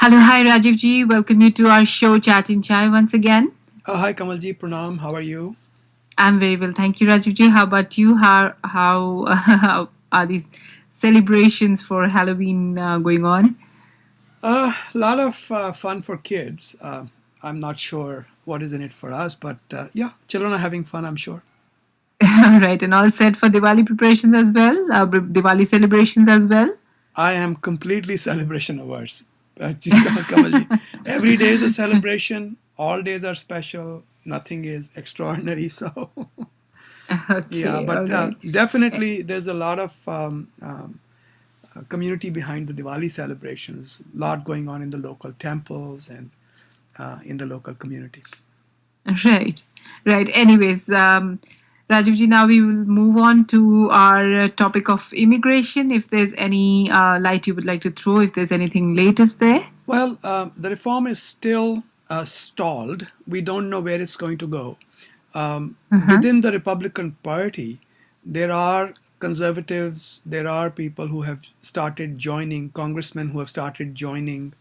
Hello, hi Rajiv ji. Welcome you to our show Chat in Chai once again. Hi Kamalji, Pranam. How are you? I'm very well, thank you, Rajiv ji. How about you? How how are these celebrations for Halloween going on? A lot of fun for kids. I'm not sure what is in it for us, but yeah, children are having fun, I'm sure. Right, and all set for Diwali preparations as well. Diwali celebrations as well. I am completely celebration averse. Kamalji, every day is a celebration. All days are special. Nothing is extraordinary. So yeah, Okay, all but right. definitely there's a lot of community behind the Diwali celebrations. A lot going on in the local temples and in the local community. Right, right. Anyways, Rajiv ji, now we will move on to our topic of immigration. If there's any light you would like to throw, if there's anything latest there. Well, the reform is still stalled. We don't know where it's going to go. Uh-huh. Within the Republican Party, there are conservatives, there are people who have started joining, congressmen who have started joining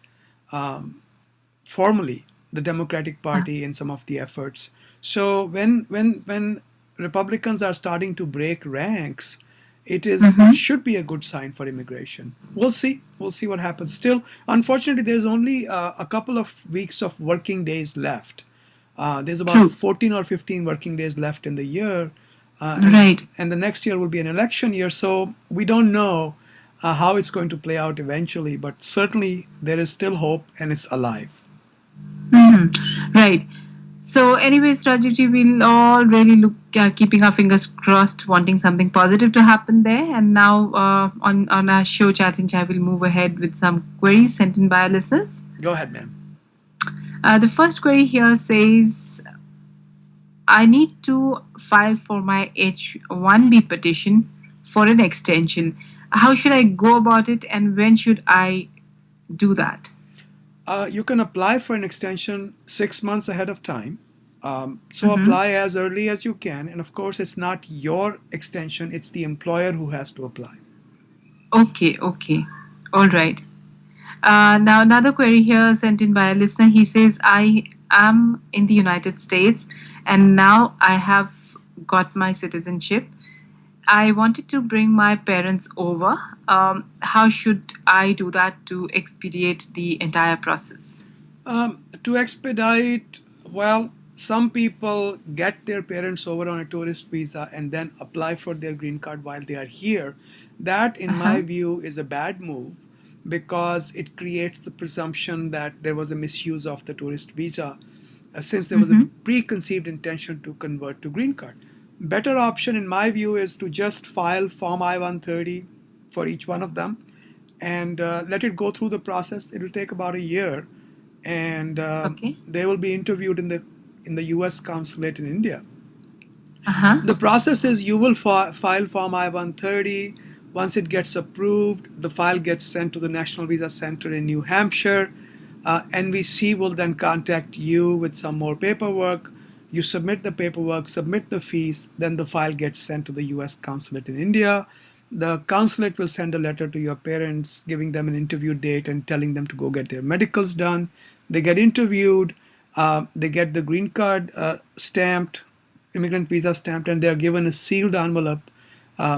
formally the Democratic Party in some of the efforts. So when Republicans are starting to break ranks, it Mm-hmm. should be a good sign for immigration. We'll see what happens. Still, unfortunately, there's only a couple of weeks of working days left. There's about True. 14 or 15 working days left in the year, Right. and the next year will be an election year. So we don't know how it's going to play out eventually, but certainly there is still hope and it's alive. Right. So, anyways, Rajivji, we'll all really look, keeping our fingers crossed, wanting something positive to happen there. And now, on our show, Chat and Chai, we'll move ahead with some queries sent in by our listeners. Go ahead, ma'am. The first query here says, I need to file for my H1B petition for an extension. How should I go about it, and when should I do that? You can apply for an extension 6 months ahead of time. So Mm-hmm. apply as early as you can. And of course, it's not your extension, it's the employer who has to apply. Okay, okay. All right. Now, another query here sent in by a listener. He says, I am in the United States and now I have got my citizenship. I wanted to bring my parents over. How should I do that to expedite the entire process? To expedite, well, some people get their parents over on a tourist visa and then apply for their green card while they are here. That, in Uh-huh. my view, is a bad move because it creates the presumption that there was a misuse of the tourist visa since there was a Mm-hmm. preconceived intention to convert to green card. Better option, in my view, is to just file Form I-130 for each one of them and let it go through the process. It will take about a year, and Okay. they will be interviewed in the U.S. consulate in India. Uh-huh. The process is you will file Form I-130. Once it gets approved, the file gets sent to the National Visa Center in New Hampshire. NVC will then contact you with some more paperwork. You submit the paperwork, submit the fees, then the file gets sent to the US consulate in India. The consulate will send a letter to your parents giving them an interview date and telling them to go get their medicals done. They get interviewed, they get the green card stamped, immigrant visa stamped, and they are given a sealed envelope.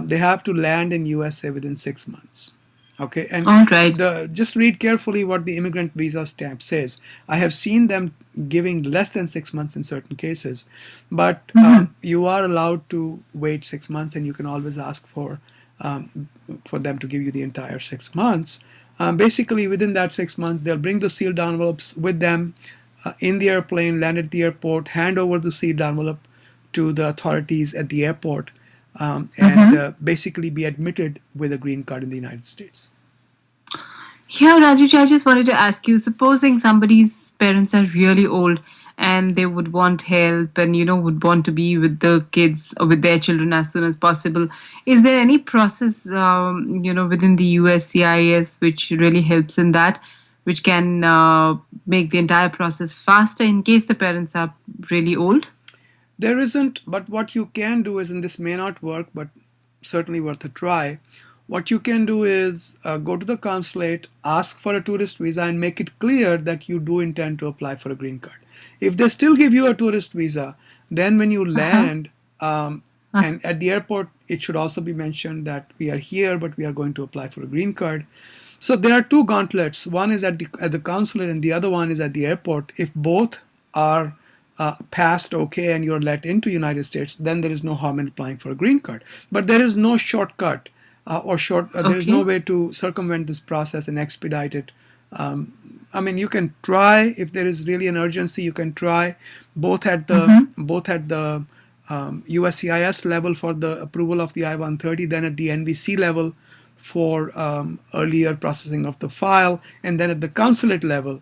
They have to land in USA within 6 months. Okay, and All right. the just read carefully what the immigrant visa stamp says. I have seen them giving less than 6 months in certain cases, but Mm-hmm. you are allowed to wait 6 months, and you can always ask for them to give you the entire 6 months. Basically, within that 6 months, they'll bring the sealed envelopes with them in the airplane, land at the airport, hand over the sealed envelope to the authorities at the airport, and Mm-hmm. basically be admitted with a green card in the United States. Yeah, Rajesh, I just wanted to ask you, supposing somebody's parents are really old and they would want help and, would want to be with the kids or with their children as soon as possible, is there any process, within the USCIS which really helps in that, which can make the entire process faster in case the parents are really old? There isn't, but what you can do is, and this may not work, but certainly worth a try. What you can do is go to the consulate, ask for a tourist visa, and make it clear that you do intend to apply for a green card. If they still give you a tourist visa, then when you Uh-huh. land, and at the airport, it should also be mentioned that we are here, but we are going to apply for a green card. So there are two gauntlets. One is at the consulate, and the other one is at the airport. If both are passed okay and you're let into United States, then there is no harm in applying for a green card. But there is no shortcut there is no Okay. way to circumvent this process and expedite it. I mean, you can try if there is really an urgency. You can try Mm-hmm. both at the USCIS level for the approval of the I-130, then at the NVC level for earlier processing of the file, and then at the consulate level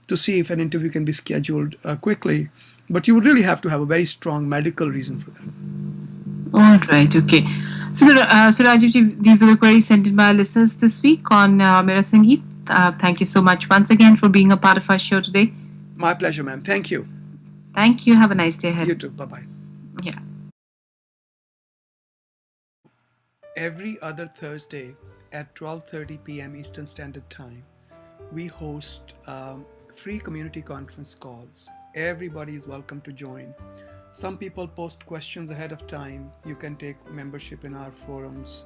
to see if an interview can be scheduled quickly. But you would really have to have a very strong medical reason for that. All right. Okay. So Rajiv ji, these were the queries sent in by our listeners this week on Mera Sangeet. Thank you so much once again for being a part of our show today. My pleasure, ma'am. Thank you. Thank you. Have a nice day You ahead. too. Bye bye. Yeah. Every other Thursday at 12:30 p.m. Eastern Standard Time, we host free community conference calls. Everybody is welcome to join. Some people post questions ahead of time. You can take membership in our forums.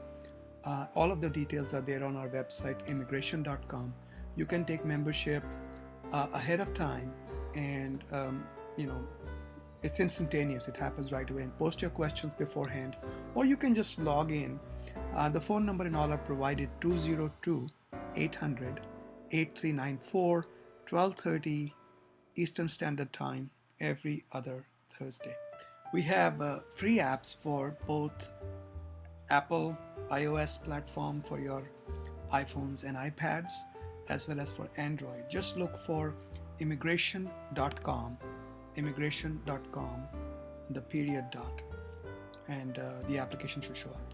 All of the details are there on our website, immigration.com. You can take membership ahead of time, and you know, it's instantaneous. It happens right away. And post your questions beforehand, or you can just log in. The phone number and all are provided: 202 800 8394, 12:30 Eastern Standard Time every other Thursday. We have free apps for both Apple iOS platform for your iPhones and iPads, as well as for Android. Just look for immigration.com, immigration.com, the period dot, and the application should show up.